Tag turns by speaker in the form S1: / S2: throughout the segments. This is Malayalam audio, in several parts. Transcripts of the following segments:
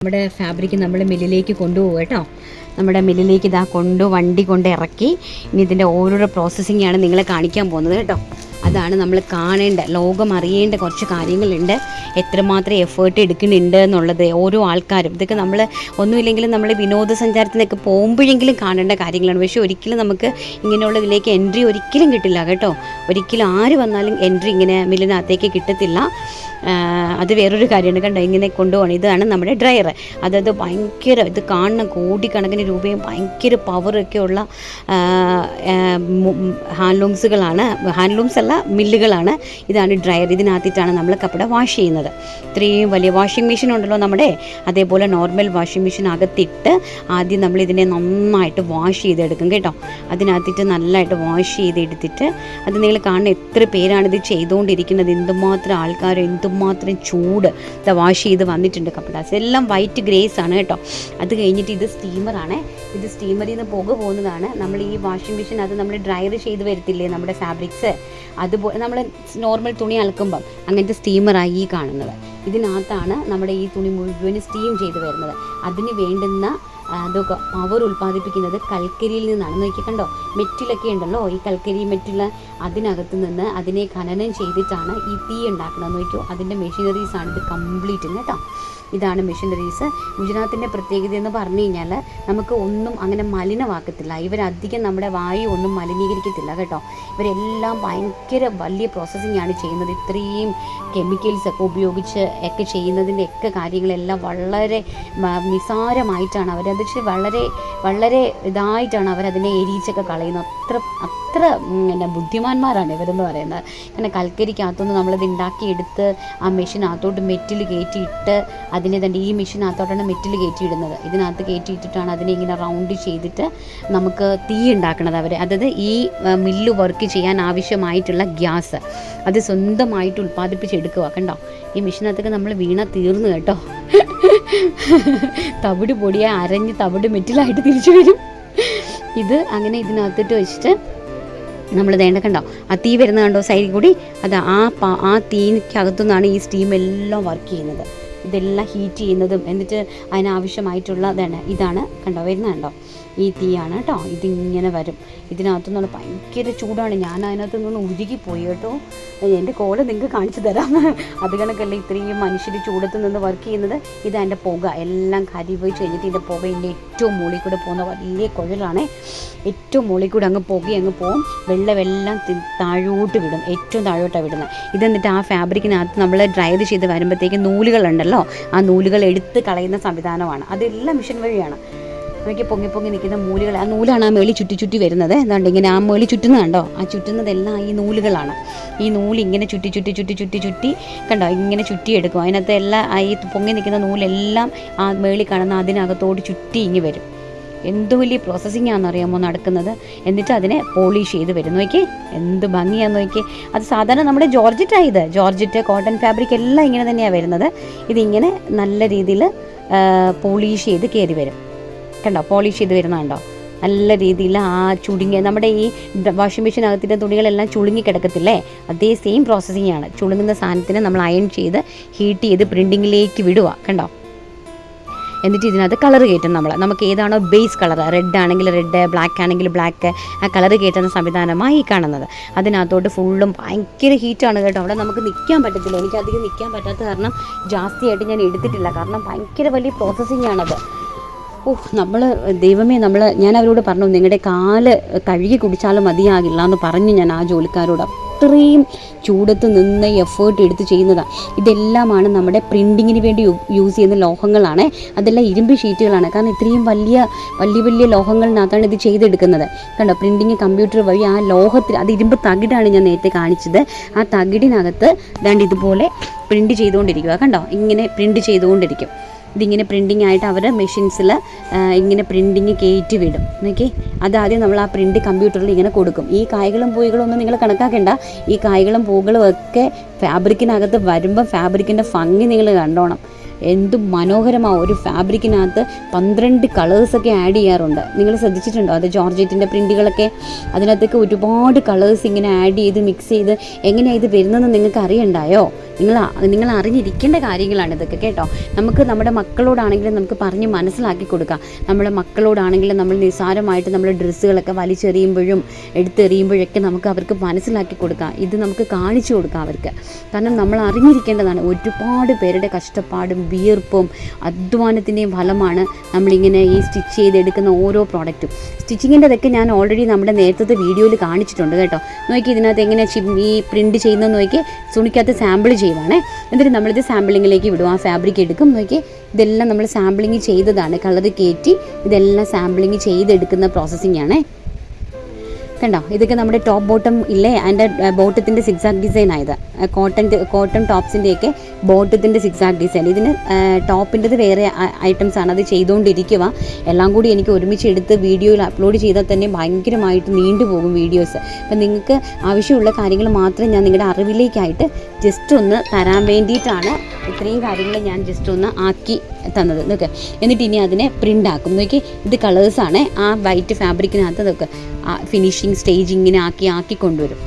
S1: നമ്മുടെ ഫാബ്രിക് നമ്മൾ മില്ലിലേക്ക് കൊണ്ടുപോകും കേട്ടോ. നമ്മുടെ മില്ലിലേക്ക് ഇതാ വണ്ടി കൊണ്ട് ഇറക്കി ഇനി ഇതിൻ്റെ ഓരോരോ പ്രോസസ്സിങ്ങാണ് നിങ്ങളെ കാണിക്കാൻ പോകുന്നത് കേട്ടോ. അതാണ് നമ്മൾ കാണേണ്ട, ലോകം അറിയേണ്ട കുറച്ച് കാര്യങ്ങളുണ്ട്. എത്രമാത്രം എഫേർട്ട് എടുക്കുന്നുണ്ട് എന്നുള്ളത് ഓരോ ആൾക്കാരും. ഇതൊക്കെ നമ്മൾ ഒന്നുമില്ലെങ്കിലും നമ്മൾ വിനോദസഞ്ചാരത്തിനൊക്കെ പോകുമ്പോഴെങ്കിലും കാണേണ്ട കാര്യങ്ങളാണ്. പക്ഷേ ഒരിക്കലും നമുക്ക് ഇങ്ങനെയുള്ള ഇതിലേക്ക് എൻട്രി ഒരിക്കലും കിട്ടില്ല കേട്ടോ. ഒരിക്കലും ആര് വന്നാലും എൻട്രി ഇങ്ങനെ മില്ലിനകത്തേക്ക് കിട്ടത്തില്ല. അത് വേറൊരു കാര്യമാണ് കണ്ടോ, ഇങ്ങനെ കൊണ്ടുപോകണം. ഇതാണ് നമ്മുടെ ഡ്രയർ. അതായത് ഭയങ്കര ഇത് കാണുന്ന കോടിക്കണക്കിന് രൂപയും ഭയങ്കര പവറൊക്കെ ഉള്ള ഹാൻഡ്ലൂംസുകളാണ്. ഹാൻഡ്ലൂംസ് അല്ല, മില്ലുകളാണ്. ഇതാണ് ഡ്രയർ. ഇതിനകത്തിട്ടാണ് നമ്മൾ കപ്പട വാഷ് ചെയ്യുന്നത്. ഇത്രയും വലിയ വാഷിംഗ് മെഷീൻ ഉണ്ടല്ലോ നമ്മുടെ, അതേപോലെ നോർമൽ വാഷിംഗ് മെഷീൻ അകത്തിട്ട് ആദ്യം നമ്മൾ ഇതിനെ നന്നായിട്ട് വാഷ് ചെയ്തെടുക്കും കേട്ടോ. അതിനകത്തിട്ട് നല്ലതായിട്ട് വാഷ് ചെയ്തെടുത്തിട്ട് അത് നിങ്ങൾ കാണുന്ന എത്ര പേരാണിത് ചെയ്തുകൊണ്ടിരിക്കുന്നത്, എന്തുമാത്രം ആൾക്കാർ, എന്തുമാത്രം ചൂട്. ഇത് വാഷ് ചെയ്ത് വന്നിട്ടുണ്ട് കപ്പടാസ് എല്ലാം വൈറ്റ് ഗ്രേസ് ആണ് കേട്ടോ. അത് കഴിഞ്ഞിട്ട് ഇത് സ്റ്റീമറാണ്. ഇത് സ്റ്റീമറിൽ നിന്ന് പുക പോകുന്നതാണ്. നമ്മൾ ഈ വാഷിംഗ് മെഷീൻ അത് നമ്മൾ ഡ്രയർ ചെയ്ത് വരത്തില്ലേ നമ്മുടെ ഫാബ്രിക്സ്, അതുപോലെ നമ്മൾ നോർമൽ തുണി അലക്കുമ്പം അങ്ങനത്തെ സ്റ്റീമറായി ഈ കാണുന്നത്. ഇതിനകത്താണ് നമ്മുടെ ഈ തുണി മുഴുവൻ സ്റ്റീം ചെയ്ത് വരുന്നത്. അതിന് വേണ്ടുന്ന അതൊക്കെ പവർ ഉൽപ്പാദിപ്പിക്കുന്നത് കൽക്കരിയിൽ നിന്നാണ്. നോക്കി കണ്ടോ, മെറ്റിലൊക്കെ ഉണ്ടല്ലോ, ഈ കൽക്കരി മെറ്റിൽ അതിനകത്ത് നിന്ന് അതിനെ ഖനനം ചെയ്തിട്ടാണ് ഈ തീ ഉണ്ടാക്കുന്നത്. നോക്കിയോ, അതിൻ്റെ മെഷീനറീസാണ് ഇത് കംപ്ലീറ്റും കേട്ടോ. ഇതാണ് മെഷീനറീസ്. ഗുജറാത്തിൻ്റെ പ്രത്യേകത എന്ന് പറഞ്ഞു കഴിഞ്ഞാൽ നമുക്ക് ഒന്നും അങ്ങനെ മലിനമാക്കത്തില്ല. ഇവരധികം നമ്മുടെ വായു ഒന്നും മലിനീകരിക്കത്തില്ല കേട്ടോ. ഇവരെല്ലാം ഭയങ്കര വലിയ പ്രോസസ്സിങ്ങാണ് ചെയ്യുന്നത്. ഇത്രയും കെമിക്കൽസൊക്കെ ഉപയോഗിച്ച് ഒക്കെ ചെയ്യുന്നതിൻ്റെ ഒക്കെ കാര്യങ്ങളെല്ലാം വളരെ നിസാരമായിട്ടാണ് അവരത് വളരെ വളരെ ഇതായിട്ടാണ് അവരതിനെ എരിച്ചൊക്കെ കളയുന്നത്. അത്ര ബുദ്ധിമാന്മാരാണ് ഇവരെന്ന് പറയുന്നത്. കാരണം കൽക്കരിക്കകത്തുനിന്ന് നമ്മളത് ഉണ്ടാക്കിയെടുത്ത് ആ മെഷീനകത്തോട്ട് മെറ്റിൽ കയറ്റിയിട്ട് അതിനെ തന്നെ ഈ മെഷീനകത്തോട്ടാണ് മെറ്റിൽ കയറ്റിയിടുന്നത്. ഇതിനകത്ത് കയറ്റിയിട്ടിട്ടാണ് അതിനെ ഇങ്ങനെ റൗണ്ട് ചെയ്തിട്ട് നമുക്ക് തീ ഉണ്ടാക്കുന്നത് അവർ. അതായത് ഈ മില്ല് വർക്ക് ചെയ്യാൻ ആവശ്യമായിട്ടുള്ള ഗ്യാസ് അത് സ്വന്തമായിട്ട് ഉൽപ്പാദിപ്പിച്ചെടുക്കുക. കണ്ടോ, ഈ മെഷീനകത്തൊക്കെ നമ്മൾ വീണ തീർന്നു കേട്ടോ. തവിട് പൊടിയെ അരഞ്ഞ് തവിട് മെറ്റിലായിട്ട് തിരിച്ചു വരും. ഇത് അങ്ങനെ ഇതിനകത്തിട്ട് വെച്ചിട്ട് നമ്മൾ വേണ്ട കണ്ടോ, ആ തീ വരുന്നത് കണ്ടോ സൈഡിൽ കൂടി, അത് ആ തീക്കകത്തുനിന്നാണ് ഈ സ്റ്റീം എല്ലാം വർക്ക് ചെയ്യുന്നത്. ഇതെല്ലാം ഹീറ്റ് ചെയ്യുന്നതും എന്നിട്ട് അതിനാവശ്യമായിട്ടുള്ള ഇതാണ് കണ്ടോ വരുന്നത് കണ്ടോ, ഈ തീയാണ് കേട്ടോ. ഇതിങ്ങനെ വരും. ഇതിനകത്തു നിന്ന് ഭയങ്കര ചൂടാണ്. ഞാൻ അതിനകത്ത് നിന്ന് ഉരുകിപ്പോയി കേട്ടോ. എൻ്റെ കോള് നിങ്ങൾക്ക് കാണിച്ചു തരാം. അത് കണക്കല്ല ഇത്രയും മനുഷ്യർ ചൂടത്ത് നിന്ന് വർക്ക് ചെയ്യുന്നത്. ഇതെൻ്റെ പുക എല്ലാം കരിവച്ച് കഴിഞ്ഞിട്ട് ഇതിൻ്റെ പുക ഇതിൻ്റെ ഏറ്റവും മുകളിൽ കൂടെ പോകുന്ന വലിയ കുഴലാണ്. ഏറ്റവും മുകളിൽ കൂടെ അങ്ങ് പുകയങ്ങ് പോകും. വെള്ളമെല്ലാം താഴോട്ട് വിടും, ഏറ്റവും താഴോട്ടാണ് വിടുന്നത്. ഇതെന്നിട്ട് ആ ഫാബ്രിക്കിനകത്ത് നമ്മൾ ഡ്രൈർ ചെയ്ത് വരുമ്പോഴത്തേക്ക് നൂലുകളുണ്ടല്ലോ, ആ നൂലുകൾ എടുത്ത് കളയുന്ന സംവിധാനമാണ്. അതെല്ലാം മെഷീൻ വഴിയാണ്. നമുക്ക് പൊങ്ങി നിൽക്കുന്ന മൂലുകൾ, ആ നൂലാണ് ആ മേളി ചുറ്റി വരുന്നത്. എന്താണ്ട് ഇങ്ങനെ ആ മേളി ചുറ്റുന്നത് കണ്ടോ, ആ ചുറ്റുന്നതെല്ലാം ഈ നൂലുകളാണ്. ഈ നൂല് ഇങ്ങനെ ചുറ്റി കണ്ടോ, ഇങ്ങനെ ചുറ്റിയെടുക്കും. അതിനകത്ത് എല്ലാം ഈ പൊങ്ങി നിൽക്കുന്ന നൂലെല്ലാം ആ മേളി കാണുന്ന അതിനകത്തോട് ചുറ്റി ഇങ്ങി വരും. എന്ത് വലിയ പ്രോസസ്സിംഗ് ആണെന്നറിയാമോ നടക്കുന്നത്. എന്നിട്ട് അതിനെ പോളിഷ് ചെയ്ത് വരും. നോക്കി എന്ത് ഭംഗിയാന്ന് നോക്കി. അത് സാധാരണ നമ്മുടെ ജോർജറ്റ് കോട്ടൺ ഫാബ്രിക് എല്ലാം ഇങ്ങനെ തന്നെയാണ് വരുന്നത്. ഇതിങ്ങനെ നല്ല രീതിയിൽ പോളിഷ് ചെയ്ത് കയറി വരും കണ്ടോ, പോളിഷ് ചെയ്ത് വരുന്നുണ്ടോ നല്ല രീതിയിൽ. ആ ചുളുങ്ങിയ നമ്മുടെ ഈ വാഷിംഗ് മെഷീനകത്തിൻ്റെ തുണികളെല്ലാം ചുളുങ്ങി കിടക്കത്തില്ലേ, അതേ സെയിം പ്രോസസ്സിംഗ് ആണ്. ചുളുങ്ങുന്ന സാധനത്തിന് നമ്മൾ അയൺ ചെയ്ത് ഹീറ്റ് ചെയ്ത് പ്രിൻറ്റിങ്ങിലേക്ക് വിടുക കണ്ടോ. എന്നിട്ട് ഇതിനകത്ത് കളർ കയറ്റും നമുക്ക് ഏതാണോ ബേസ് കളർ, റെഡ് ആണെങ്കിൽ റെഡ്, ബ്ലാക്ക് ആണെങ്കിൽ ബ്ലാക്ക്, ആ കളർ കയറ്റുന്ന സംവിധാനമായി ഈ കാണുന്നത്. അതിനകത്തോട്ട് ഫുള്ളും ഭയങ്കര ഹീറ്റാണ് കേട്ടോ. അവിടെ നമുക്ക് നിൽക്കാൻ പറ്റത്തില്ല. എനിക്കധികം നിൽക്കാൻ പറ്റാത്ത കാരണം ജാസ്തിയായിട്ട് ഞാൻ എടുത്തിട്ടില്ല. കാരണം ഭയങ്കര വലിയ പ്രോസസ്സിംഗ് ആണത്. നമ്മൾ ദൈവമേ, ഞാൻ അവരോട് പറഞ്ഞു നിങ്ങളുടെ കാല് കഴുകി കുടിച്ചാലും മതിയാകില്ല എന്ന് പറഞ്ഞു ഞാൻ ആ ജോലിക്കാരോട്. അത്രയും ചൂടത്ത് നിന്ന് എഫേർട്ട് എടുത്ത് ചെയ്യുന്നതാണ്. ഇതെല്ലാമാണ് നമ്മുടെ പ്രിൻറ്റിങ്ങിന് വേണ്ടി യൂസ് ചെയ്യുന്ന ലോഹങ്ങളാണ്. അതെല്ലാം ഇരുമ്പ് ഷീറ്റുകളാണ്. കാരണം ഇത്രയും വലിയ ലോഹങ്ങളിനകത്താണ് ഇത് ചെയ്തെടുക്കുന്നത് കണ്ടോ. പ്രിൻറ്റിങ് കമ്പ്യൂട്ടർ വഴി ആ ലോഹത്തിൽ, അത് ഇരുമ്പ് തകിടാണ് ഞാൻ നേരത്തെ കാണിച്ചത്. ആ തകിടിനകത്ത് ദാണ്ട് ഇതുപോലെ പ്രിൻറ്റ് ചെയ്തുകൊണ്ടിരിക്കുക കണ്ടോ. ഇങ്ങനെ പ്രിൻറ്റ് ചെയ്തുകൊണ്ടിരിക്കും. ഇതിങ്ങനെ പ്രിൻറ്റിങ് ആയിട്ട് അവർ മെഷീൻസിൽ ഇങ്ങനെ പ്രിൻറ്റിങ് കയറ്റി വിടും. നോക്കി, അതാദ്യം നമ്മൾ ആ പ്രിൻറ്റ് കമ്പ്യൂട്ടറിൽ ഇങ്ങനെ കൊടുക്കും. ഈ കായ്കളും പൂകളും ഒന്നും നിങ്ങൾ കണക്കാക്കേണ്ട. ഈ കായ്കളും പൂകളും ഒക്കെ ഫാബ്രിക്കിനകത്ത് വരുമ്പം ഫാബ്രിക്കിൻ്റെ ഭംഗി നിങ്ങൾ കണ്ടോണം. എന്ത് മനോഹരമാണ്. ഒരു ഫാബ്രിക്കിനകത്ത് 12 കളേഴ്സൊക്കെ ആഡ് ചെയ്യാറുണ്ട്. നിങ്ങൾ ശ്രദ്ധിച്ചിട്ടുണ്ടോ? അത് ജോർജറ്റിൻ്റെ പ്രിൻറ്റുകളൊക്കെ അതിനകത്തൊക്കെ ഒരുപാട് കളേഴ്സ് ഇങ്ങനെ ആഡ് ചെയ്ത് മിക്സ് ചെയ്ത് എങ്ങനെയാണ് ഇത് വരുന്നതെന്ന് നിങ്ങൾക്ക് അറിയണ്ടായോ? നിങ്ങൾ അറിഞ്ഞിരിക്കേണ്ട കാര്യങ്ങളാണ് ഇതൊക്കെ കേട്ടോ. നമുക്ക് നമ്മുടെ മക്കളോടാണെങ്കിലും നമുക്ക് പറഞ്ഞ് മനസ്സിലാക്കി കൊടുക്കാം. നമ്മുടെ മക്കളോടാണെങ്കിലും നമ്മൾ നിസ്സാരമായിട്ട് നമ്മുടെ ഡ്രസ്സുകളൊക്കെ വലിച്ചെറിയുമ്പോഴും എടുത്തെറിയുമ്പോഴൊക്കെ നമുക്ക് അവർക്ക് മനസ്സിലാക്കി കൊടുക്കാം. ഇത് നമുക്ക് കാണിച്ചു കൊടുക്കാം അവർക്ക്. കാരണം നമ്മൾ അറിഞ്ഞിരിക്കേണ്ടതാണ്, ഒരുപാട് പേരുടെ കഷ്ടപ്പാടും വിയർപ്പും അധ്വാനത്തിൻ്റെയും ഫലമാണ് നമ്മളിങ്ങനെ ഈ സ്റ്റിച്ച് ചെയ്തെടുക്കുന്ന ഓരോ പ്രോഡക്റ്റും. സ്റ്റിച്ചിങ്ങിൻ്റെതൊക്കെ ഞാൻ ഓൾറെഡി നമ്മുടെ നേരത്തെ വീഡിയോയിൽ കാണിച്ചിട്ടുണ്ട് കേട്ടോ. നോക്കി ഇതിനകത്ത് എങ്ങനെ ഈ പ്രിൻറ്റ് ചെയ്യുന്നത് നോക്കി തുണിക്കകത്ത് സാമ്പിൾ ചെയ്യുവാണേ. എന്നിട്ട് നമ്മളിത് സാമ്പിളിങ്ങിലേക്ക് വിടും. ആ ഫാബ്രിക് എടുക്കും. നോക്കി ഇതെല്ലാം നമ്മൾ സാമ്പിളിങ് ചെയ്തതാണ്, കളർ കയറ്റി ഇതെല്ലാം സാമ്പിളിങ് ചെയ്തെടുക്കുന്ന പ്രോസസ്സിംഗ് ആണേ. കണ്ടോ, ഇതൊക്കെ നമ്മുടെ ടോപ്പ് ബോട്ടം ഇല്ലേ, അതിൻ്റെ ബോട്ടത്തിൻ്റെ സിക്സാക് ഡിസൈൻ ആയത്, കോട്ടൺ ടോപ്സിൻ്റെയൊക്കെ ബോട്ടത്തിൻ്റെ സിക്സാക് ഡിസൈൻ. ഇതിന് ടോപ്പിൻ്റെത് വേറെ ഐറ്റംസ് ആണ്, അത് ചെയ്തുകൊണ്ടിരിക്കുക. എല്ലാം കൂടി എനിക്ക് ഒരുമിച്ച് എടുത്ത് വീഡിയോയിൽ അപ്ലോഡ് ചെയ്താൽ തന്നെ ഭയങ്കരമായിട്ട് നീണ്ടുപോകും വീഡിയോസ്. അപ്പം നിങ്ങൾക്ക് ആവശ്യമുള്ള കാര്യങ്ങൾ മാത്രം ഞാൻ നിങ്ങളുടെ അറിവിലേക്കായിട്ട് ജസ്റ്റ് ഒന്ന് തരാൻ വേണ്ടിയിട്ടാണ് ഇത്രയും കാര്യങ്ങൾ ഞാൻ ജസ്റ്റ് ഒന്ന് ആക്കി തന്നത്. നോക്ക്, എന്നിട്ട് ഇനി അതിനെ പ്രിൻ്റ് ആക്കും. നോക്കി, ഇത് കളേഴ്സാണ്. ആ വൈറ്റ് ഫാബ്രിക്കിനകത്ത് നോക്ക് ഫിനിഷിങ് സ്റ്റേജ് ഇങ്ങനെ ആക്കി കൊണ്ടുവരും.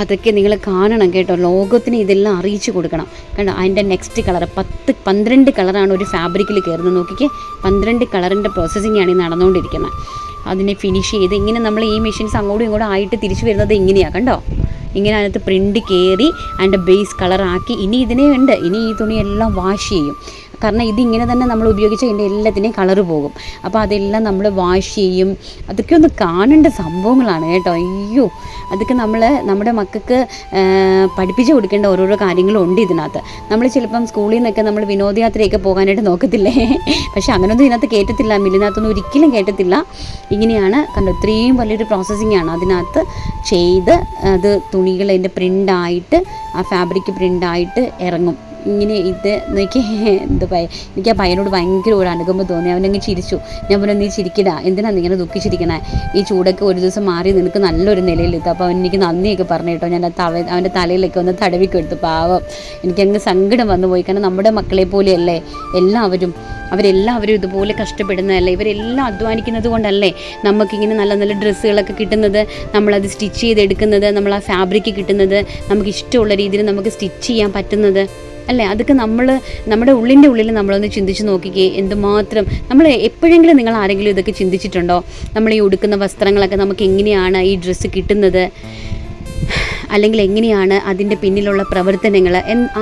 S1: അതൊക്കെ നിങ്ങൾ കാണണം കേട്ടോ. ലോകത്തിന് ഇതെല്ലാം അറിയിച്ചു കൊടുക്കണം. കണ്ടോ, അതിൻ്റെ നെക്സ്റ്റ് കളർ 12 കളറാണ് ഒരു ഫാബ്രിക്കിൽ കയറുന്നത്. നോക്കിക്കേ, 12 കളറിൻ്റെ പ്രോസസ്സിങ്ങാണ് ഈ നടന്നുകൊണ്ടിരിക്കുന്നത്. അതിനെ ഫിനിഷ് ചെയ്ത് ഇങ്ങനെ നമ്മൾ ഈ മെഷീൻസ് അങ്ങോട്ടും ഇങ്ങോട്ടും ആയിട്ട് തിരിച്ചു വരുന്നത് ഇങ്ങനെയാണ്. കണ്ടോ, ഇങ്ങനെ അതിനകത്ത് പ്രിൻ്റ് കയറി അതിൻ്റെ ബേസ് കളറാക്കി ഇനി ഇതിനെ ഉണ്ട്. ഇനി ഈ തുണിയെല്ലാം വാഷ് ചെയ്യും. കാരണം ഇതിങ്ങനെ തന്നെ നമ്മൾ ഉപയോഗിച്ച് അതിൻ്റെ എല്ലാത്തിനെയും കളറ് പോകും. അപ്പോൾ അതെല്ലാം നമ്മൾ വാഷ് ചെയ്യും. അതൊക്കെ ഒന്ന് കാണേണ്ട സംഭവങ്ങളാണ് കേട്ടോ. അയ്യോ, അതൊക്കെ നമ്മുടെ മക്കൾക്ക് പഠിപ്പിച്ച് കൊടുക്കേണ്ട ഓരോരോ കാര്യങ്ങളും ഉണ്ട് ഇതിനകത്ത്. നമ്മൾ ചിലപ്പം സ്കൂളിൽ നിന്നൊക്കെ നമ്മൾ വിനോദയാത്രയൊക്കെ പോകാനായിട്ട് നോക്കത്തില്ലേ, പക്ഷെ അങ്ങനെയൊന്നും ഇതിനകത്ത് കയറ്റത്തില്ല. മില്ലിനകത്തൊന്നും ഒരിക്കലും കയറ്റത്തില്ല. ഇങ്ങനെയാണ് കണ്ടോ, ഇത്രയും വലിയൊരു പ്രോസസ്സിങ്ങാണ് അതിനകത്ത് ചെയ്ത് അത് തുണികൾ അതിൻ്റെ പ്രിൻ്റായിട്ട് ആ ഫാബ്രിക് പ്രിൻ്റായിട്ട് ഇറങ്ങും. ഇങ്ങനെ ഇത് നോക്കി എനിക്ക് ആ പയ്യനോട് ഭയങ്കര ഒരു അനുകമ്പം തോന്നി. അവനങ്ങ് ചിരിച്ചു. ഞാൻ പറഞ്ഞു, നീ ചിരിക്കടാ, എന്തിനാണ് ഇങ്ങനെ ദുഃഖിച്ചിരിക്കണേ, ഈ ചൂടൊക്കെ ഒരു ദിവസം മാറി നിനക്ക് നല്ലൊരു നിലയിലെത്തും. അപ്പോൾ അവൻ എനിക്ക് നന്ദിയൊക്കെ പറഞ്ഞു കേട്ടോ. ഞാൻ അവൻ്റെ തലയിലൊക്കെ ഒന്ന് തടവിക്കൊടുത്തു. പാവം, എനിക്കങ്ങ് സങ്കടം വന്നു പോയി. കാരണം നമ്മുടെ മക്കളെ പോലെയല്ലേ അവരെല്ലാവരും ഇതുപോലെ കഷ്ടപ്പെടുന്നതല്ലേ, ഇവരെല്ലാം അധ്വാനിക്കുന്നത് കൊണ്ടല്ലേ നമുക്കിങ്ങനെ നല്ല നല്ല ഡ്രസ്സുകളൊക്കെ കിട്ടുന്നത്, നമ്മളത് സ്റ്റിച്ച് ചെയ്തെടുക്കുന്നത്, നമ്മൾ ആ ഫാബ്രിക് കിട്ടുന്നത്, നമുക്ക് ഇഷ്ടമുള്ള രീതിയിൽ നമുക്ക് സ്റ്റിച്ച് ചെയ്യാൻ പറ്റുന്നത് അല്ലേ. അതൊക്കെ നമ്മുടെ ഉള്ളിൽ നമ്മളൊന്ന് ചിന്തിച്ച് നോക്കിക്കേ, എന്തുമാത്രം നമ്മൾ എപ്പോഴെങ്കിലും നിങ്ങൾ ആരെങ്കിലും ഇതൊക്കെ ചിന്തിച്ചിട്ടുണ്ടോ? നമ്മൾ ഈ ഉടുക്കുന്ന വസ്ത്രങ്ങളൊക്കെ നമുക്ക് എങ്ങനെയാണ് ഈ ഡ്രസ്സ് കിട്ടുന്നത്, അല്ലെങ്കിൽ എങ്ങനെയാണ് അതിൻ്റെ പിന്നിലുള്ള പ്രവർത്തനങ്ങൾ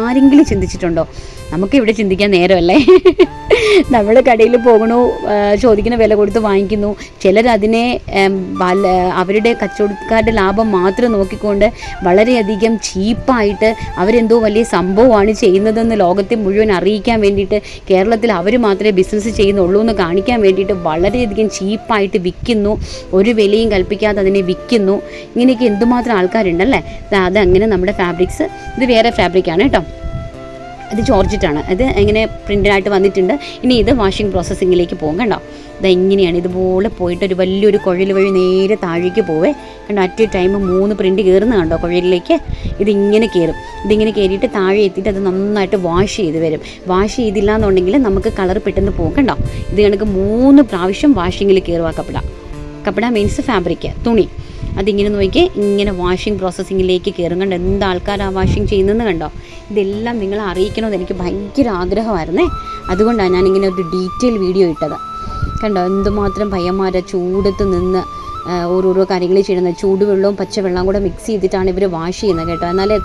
S1: ആരെങ്കിലും ചിന്തിച്ചിട്ടുണ്ടോ? നമുക്കിവിടെ ചിന്തിക്കാൻ നേരമല്ലേ. നമ്മൾ കടയിൽ പോകണു, ചോദിക്കുന്ന വില കൊടുത്ത് വാങ്ങിക്കുന്നു. ചിലരതിനെ അവരുടെ കച്ചവടക്കാരുടെ ലാഭം മാത്രം നോക്കിക്കൊണ്ട് വളരെയധികം ചീപ്പായിട്ട് അവരെന്തോ വലിയ സംഭവമാണ് ചെയ്യുന്നതെന്ന് ലോകത്തെ മുഴുവൻ അറിയിക്കാൻ വേണ്ടിയിട്ട്, കേരളത്തിൽ അവർ മാത്രമേ ബിസിനസ് ചെയ്യുന്നുള്ളൂ എന്ന് കാണിക്കാൻ വേണ്ടിയിട്ട് വളരെയധികം ചീപ്പായിട്ട് വിൽക്കുന്നു. ഒരു വിലയും കൽപ്പിക്കാതെ അതിനെ വിൽക്കുന്നു. ഇങ്ങനെയൊക്കെ എന്തുമാത്രം ആൾക്കാരുണ്ടല്ലേ. അതങ്ങനെ നമ്മുടെ ഫാബ്രിക്സ്, ഇത് വേറെ ഫാബ്രിക്കാണ് കേട്ടോ. ഇത് ജോർജറ്റാണ്. ഇത് ഇങ്ങനെ പ്രിൻ്റഡായിട്ട് വന്നിട്ടുണ്ട്. ഇനി ഇത് വാഷിംഗ് പ്രോസസ്സിങ്ങിലേക്ക് പോകും. കണ്ടോ, ഇതെങ്ങനെയാണ് ഇതുപോലെ പോയിട്ട് ഒരു വലിയൊരു കുഴൽ വഴി നേരെ താഴേക്ക് പോവേ. കണ്ടോ, അറ്റ് എ ടൈം 3 പ്രിൻ്റ് കയറുന്ന കണ്ടോ കുഴലിലേക്ക്. ഇതിങ്ങനെ കയറും. ഇതിങ്ങനെ കയറിയിട്ട് താഴെ എത്തിയിട്ട് അത് നന്നായിട്ട് വാഷ് ചെയ്ത് വരും. വാഷ് ചെയ്തില്ല എന്നുണ്ടെങ്കിൽ നമുക്ക് കളർ പെട്ടെന്ന് പോകും. കണ്ടോ, ഇത് കണക്ക് 3 പ്രാവശ്യം വാഷിങ്ങിൽ കയറുക. കപ്പട മീൻസ് ഫാബ്രിക്, തുണി. അതിങ്ങനെ നോക്കി ഇങ്ങനെ വാഷിംഗ് പ്രോസസ്സിങ്ങിലേക്ക് കയറും. കണ്ടോ, എന്ത് ആൾക്കാരാണ് വാഷിംഗ് ചെയ്യുന്നതെന്ന് കണ്ടോ. ഇതെല്ലാം നിങ്ങളെ അറിയിക്കണമെന്ന് എനിക്ക് ഭയങ്കര ആഗ്രഹമായിരുന്നേ. അതുകൊണ്ടാണ് ഞാനിങ്ങനെ ഒരു ഡീറ്റെയിൽ വീഡിയോ ഇട്ടത്. കണ്ടോ, എന്തുമാത്രം പയ്യന്മാരെ ചൂടത്ത് നിന്ന് ഓരോരോ കാര്യങ്ങൾ ചെയ്യുന്നത്. ചൂടുവെള്ളവും പച്ചവെള്ളവും കൂടെ മിക്സ് ചെയ്തിട്ടാണ് ഇവർ വാഷ് ചെയ്യുന്നത് കേട്ടോ. എന്നാലേ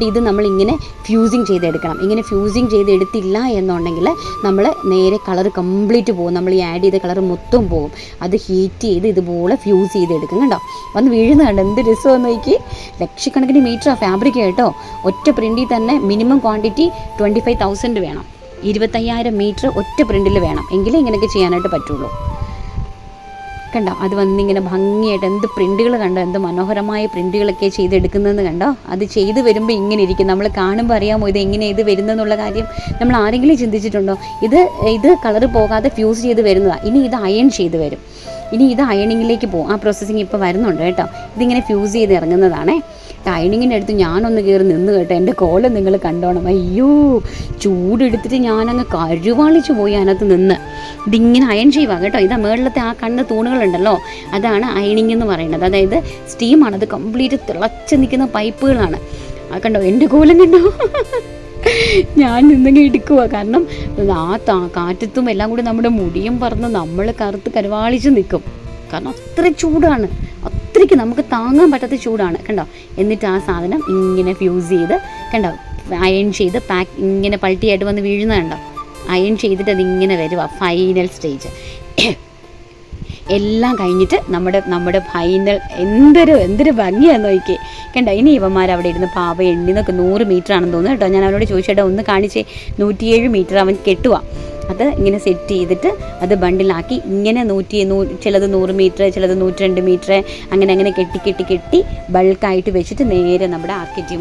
S1: ഇത് നമ്മളിങ്ങനെ ഫ്യൂസിങ് ചെയ്തെടുക്കണം. ഇങ്ങനെ ഫ്യൂസിങ് ചെയ്തെടുത്തില്ല എന്നുണ്ടെങ്കിൽ നമ്മൾ നേരെ കളർ കംപ്ലീറ്റ് പോകും. നമ്മൾ ഈ ആഡ് ചെയ്ത കളർ മൊത്തം പോകും. അത് ഹീറ്റ് ചെയ്ത് ഇതുപോലെ ഫ്യൂസ് ചെയ്തെടുക്കും. കണ്ടോ, വന്ന് വീഴുന്ന കണ്ടോ, എന്ത് രസമെന്ന് നോക്കി. ലക്ഷക്കണക്കിന് മീറ്റർ ആ ഫാബ്രിക് കേട്ടോ. ഒറ്റ പ്രിൻറ്റിൽ തന്നെ മിനിമം ക്വാണ്ടിറ്റി 25,000 വേണം. 25,000 മീറ്റർ ഒറ്റ പ്രിൻറ്റിൽ വേണം, എങ്കിലേ ഇങ്ങനെയൊക്കെ ചെയ്യാനായിട്ട് പറ്റുള്ളൂ. കണ്ടോ, അത് വന്നിങ്ങനെ ഭംഗിയായിട്ട് എന്ത് പ്രിൻറ്റുകൾ കണ്ടോ, എന്ത് മനോഹരമായ പ്രിൻറ്റുകളൊക്കെ ചെയ്തെടുക്കുന്നതെന്ന് കണ്ടോ. അത് ചെയ്ത് വരുമ്പോൾ ഇങ്ങനെ ഇരിക്കും. നമ്മൾ കാണുമ്പോൾ അറിയാമോ ഇത് എങ്ങനെ ഇത് വരുന്നതെന്നുള്ള കാര്യം നമ്മൾ ആരെങ്കിലും ചിന്തിച്ചിട്ടുണ്ടോ? ഇത് കളറ് പോകാതെ ഫ്യൂസ് ചെയ്ത് വരുന്നതാണ്. ഇനി ഇത് അയൺ ചെയ്ത് വരും. ഇനി ഇത് അയണിങ്ങിലേക്ക് പോകും. ആ പ്രോസസ്സിങ് ഇപ്പോൾ വരുന്നുണ്ട് കേട്ടോ. ഇതിങ്ങനെ ഫ്യൂസ് ചെയ്ത് ഇറങ്ങുന്നതാണേ. അയണിങ്ങിൻ്റെ അടുത്ത് ഞാനൊന്ന് കയറി നിന്ന് കേട്ടോ. എൻ്റെ കോലം നിങ്ങൾ കണ്ടോണം. അയ്യോ, ചൂടെടുത്തിട്ട് ഞാനങ്ങ് കരുവാളിച്ച് പോയി അതിനകത്ത് നിന്ന്. ഇതിങ്ങനെ അയൺ ചെയ്യുക കേട്ടോ. ഇതാ മേളിലത്തെ ആ കണ്ണ് തൂണുകളുണ്ടല്ലോ, അതാണ് അയണിങ് എന്ന് പറയുന്നത്. അതായത് സ്റ്റീമാണ്. അത് കംപ്ലീറ്റ് തിളച്ച് നിൽക്കുന്ന പൈപ്പുകളാണ്. ആ കണ്ടോ എൻ്റെ കോലം കണ്ടോ. ഞാൻ നിന്നെങ്കിൽ എടുക്കുക, കാരണം ആ കാറ്റത്തും എല്ലാം കൂടി നമ്മുടെ മുടിയും പറന്ന് നമ്മൾ കറുത്ത് കരുവാളിച്ച് നിൽക്കും. കാരണം അത്ര ചൂടാണ്, അത്രയ്ക്ക് നമുക്ക് താങ്ങാൻ പറ്റാത്ത ചൂടാണ് കണ്ടോ. എന്നിട്ട് ആ സാധനം ഇങ്ങനെ ഫ്യൂസ് ചെയ്ത് കണ്ടോ, അയൺ ചെയ്ത് പാക്ക് ഇങ്ങനെ പൾട്ടിയായിട്ട് വന്ന് വീഴുന്നത് കണ്ടോ. അയൺ ചെയ്തിട്ട് അതിങ്ങനെ വരുക ഫൈനൽ സ്റ്റേജ്. എല്ലാം കഴിഞ്ഞിട്ട് നമ്മുടെ ഫൈനൽ എന്തൊരു ഭംഗിയാണെന്ന് നോക്കിയേ കണ്ടോ. ഇനി ഇവന്മാരവിടെ ഇരുന്ന് പാവ എണ്ണിന്നൊക്കെ 100 മീറ്റർ ആണെന്ന് തോന്നുന്നു കേട്ടോ. ഞാൻ അവനോട് ചോദിച്ചേട്ടാ ഒന്ന് കാണിച്ചേ, 107 മീറ്റർ അവൻ കെട്ടുക. അത് ഇങ്ങനെ സെറ്റ് ചെയ്തിട്ട് അത് ബണ്ടിലാക്കി ഇങ്ങനെ ചിലത് 100 മീറ്റർ, ചിലത് 102 മീറ്റർ, അങ്ങനെ കെട്ടി ബൾക്കായിട്ട് വെച്ചിട്ട് നേരെ നമ്മുടെ ആർക്കിറ്റി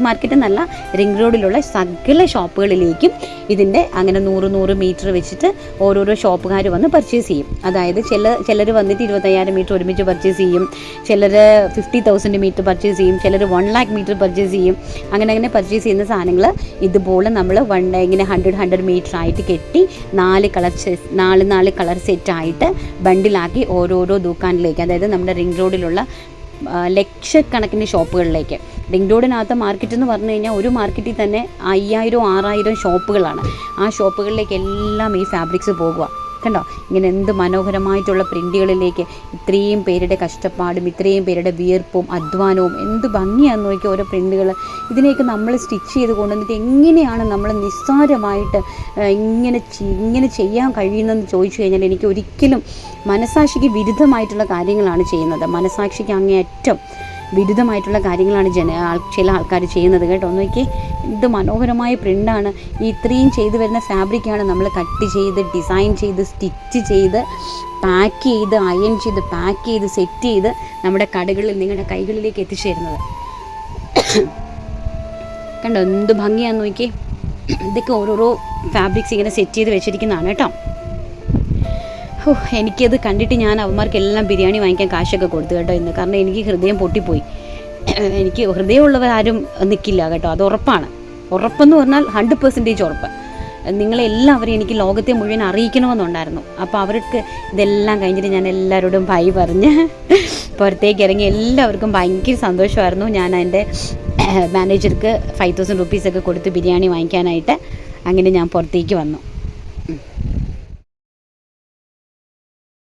S1: മാർക്കറ്റ് എന്നല്ല, റിംഗ് റോഡിലുള്ള സകല ഷോപ്പുകളിലേക്കും ഇതിൻ്റെ അങ്ങനെ 100 മീറ്റർ വെച്ചിട്ട് ഓരോരോ ഷോപ്പുകാർ വന്ന് പർച്ചേസ് ചെയ്യും. അതായത് ചിലർ വന്നിട്ട് 25,000 മീറ്റർ ഒരുമിച്ച് പർച്ചേസ് ചെയ്യും, ചിലർ 50,000 മീറ്റർ പർച്ചേസ് ചെയ്യും, ചിലർ 1 lakh മീറ്റർ പർച്ചേസ് ചെയ്യും. അങ്ങനെ പർച്ചേസ് ചെയ്യുന്ന സാധനങ്ങൾ ഇതുപോലെ നമ്മൾ ഇങ്ങനെ 100 മീറ്റർ ആയിട്ട് കെട്ടി 4 കളർ സെറ്റായിട്ട് ബണ്ടിലാക്കി ഓരോരോ ദുക്കാനിലേക്ക്, അതായത് നമ്മുടെ റിംഗ് റോഡിലുള്ള ലക്ഷക്കണക്കിന് ഷോപ്പുകളിലേക്ക്. റിംഗ് റോഡിനകത്ത് മാർക്കറ്റ് എന്ന് പറഞ്ഞു കഴിഞ്ഞാൽ ഒരു മാർക്കറ്റിൽ തന്നെ 5,000-6,000 ഷോപ്പുകളാണ്. ആ ഷോപ്പുകളിലേക്ക് എല്ലാം ഈ ഫാബ്രിക്സ് പോകുക കണ്ടോ. ഇങ്ങനെ എന്ത് മനോഹരമായിട്ടുള്ള പ്രിൻറ്റുകളിലേക്ക് ഇത്രയും പേരുടെ കഷ്ടപ്പാടും ഇത്രയും പേരുടെ വിയർപ്പും അധ്വാനവും എന്ത് ഭംഗിയാണെന്ന് നോക്കി ഓരോ പ്രിൻറ്റുകൾ. ഇതിനെയൊക്കെ നമ്മൾ സ്റ്റിച്ച് ചെയ്ത് കൊണ്ടുവന്നിട്ട് എങ്ങനെയാണ് നമ്മൾ നിസ്സാരമായിട്ട് ഇങ്ങനെ ചെയ്യാൻ കഴിയുന്നതെന്ന് ചോദിച്ചു കഴിഞ്ഞാൽ എനിക്ക് ഒരിക്കലും മനസാക്ഷിക്ക് വിരുദ്ധമായിട്ടുള്ള കാര്യങ്ങളാണ് ചെയ്യുന്നത്. മനസാക്ഷിക്ക് അങ്ങേയറ്റം വിരുദ്ധമായിട്ടുള്ള കാര്യങ്ങളാണ് ചില ആൾക്കാർ ചെയ്യുന്നത് കേട്ടോ. നോക്കി എന്ത് മനോഹരമായ പ്രിൻ്റാണ്. ഈ ഇത്രയും ചെയ്ത് വരുന്ന ഫാബ്രിക്കാണ് നമ്മൾ കട്ട് ചെയ്ത് ഡിസൈൻ ചെയ്ത് സ്റ്റിച്ച് ചെയ്ത് പാക്ക് ചെയ്ത് അയൺ ചെയ്ത് പാക്ക് ചെയ്ത് സെറ്റ് ചെയ്ത് നമ്മുടെ കടകളിൽ നിങ്ങളുടെ കൈകളിലേക്ക് എത്തിച്ചു തരുന്നത് കണ്ടോ. എന്ത് ഭംഗിയാണെന്ന് നോക്കി. ഇതൊക്കെ ഓരോരോ ഫാബ്രിക്സ് ഇങ്ങനെ സെറ്റ് ചെയ്ത് വെച്ചിരിക്കുന്നതാണ് കേട്ടോ. എനിക്കത് കണ്ടിട്ട് ഞാൻ അവന്മാർക്കെല്ലാം ബിരിയാണി വാങ്ങിക്കാൻ കാശൊക്കെ കൊടുത്തു കേട്ടോ ഇന്ന്. കാരണം എനിക്ക് ഹൃദയം പൊട്ടിപ്പോയി. എനിക്ക് ഹൃദയമുള്ളവരാരും നിൽക്കില്ല കേട്ടോ, അത് ഉറപ്പെന്ന് പറഞ്ഞാൽ 100% ഉറപ്പ്. നിങ്ങളെല്ലാവരും എനിക്ക് ലോകത്തെ മുഴുവൻ അറിയിക്കണമെന്നുണ്ടായിരുന്നു. അപ്പോൾ അവർക്ക് ഇതെല്ലാം കഴിഞ്ഞിട്ട് ഞാൻ എല്ലാവരോടും ബൈ പറഞ്ഞ് പുറത്തേക്ക് ഇറങ്ങി. എല്ലാവർക്കും ഭയങ്കര സന്തോഷമായിരുന്നു. ഞാൻ എൻ്റെ മാനേജർക്ക് 5,000 rupees ഒക്കെ കൊടുത്ത് ബിരിയാണി വാങ്ങിക്കാനായിട്ട് അങ്ങനെ ഞാൻ പുറത്തേക്ക് വന്നു.